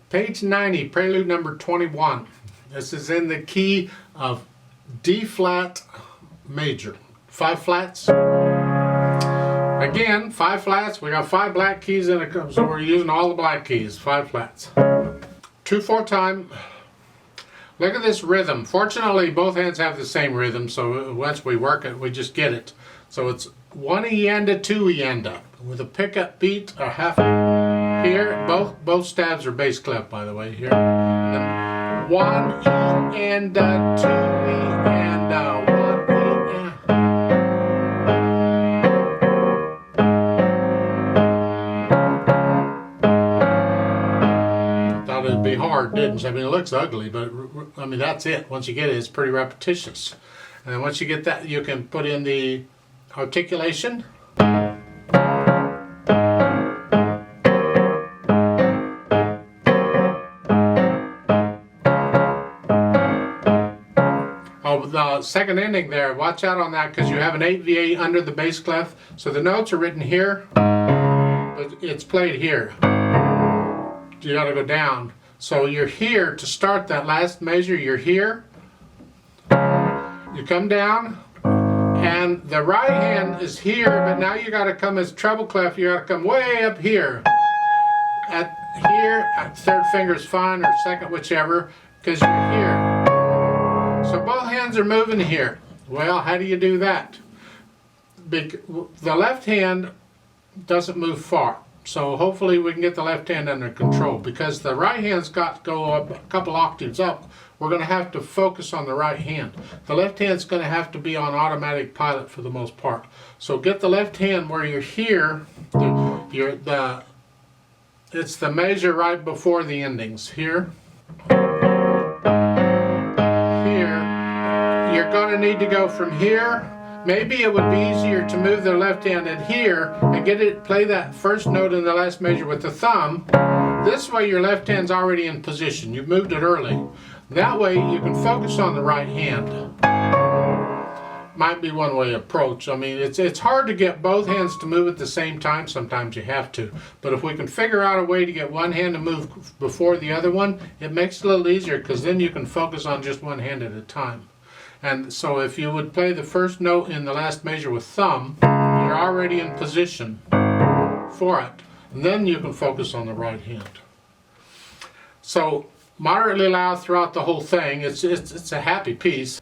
Page 90, Prelude number 21. This is in the key of D flat major. 5 flats. Again, 5 flats. We got 5 black keys in it, so we're using all the black keys. 5 flats. 2/4 time. Look at this rhythm. Fortunately, both hands have the same rhythm, so once we work it, we just get it. So it's 1 ienda, 2 ienda, with a pickup beat, a half here. Both stabs are bass clef, by the way, here. And 1 ienda, 2 ienda, 1 ienda. Thought it'd be hard, didn't you? I mean, it looks ugly, but I mean, that's it. Once you get it, it's pretty repetitious. And then once you get that, you can put in the articulation. Oh, the second ending there, watch out on that because you have an 8/8 under the bass clef. So the notes are written here, but it's played here. You got to go down. So you're here to start that last measure. You're here. You come down. And the right hand is here, but now you got to come as treble clef. You got to come way up here. At third finger is fine, or second, whichever, because you're here. So both hands are moving here. Well, how do you do that? The left hand doesn't move far. So hopefully we can get the left hand under control. Because the right hand's got to go up a couple octaves up, we're going to have to focus on the right hand. The left hand's going to have to be on automatic pilot for the most part. So get the left hand where you're here. It's the measure right before the endings. Here. Here. You're going to need to go from here. Maybe it would be easier to move the left hand in here and play that first note in the last measure with the thumb. This way your left hand's already in position. You've moved it early. That way you can focus on the right hand. Might be one way to approach. I mean, it's hard to get both hands to move at the same time. Sometimes you have to. But if we can figure out a way to get one hand to move before the other one, it makes it a little easier because then you can focus on just one hand at a time. And so if you would play the first note in the last measure with thumb, you're already in position for it. And then you can focus on the right hand. So moderately loud throughout the whole thing. It's a happy piece.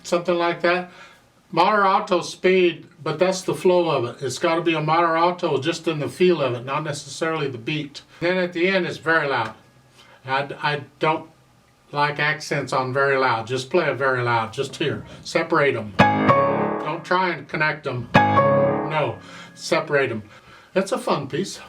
Something like that. Moderato speed, but that's the flow of it. It's got to be a moderato just in the feel of it, not necessarily the beat. Then at the end it's very loud. I don't like accents on very loud. Just play it very loud. Just here. Separate them. Don't try and connect them. No. Separate them. It's a fun piece.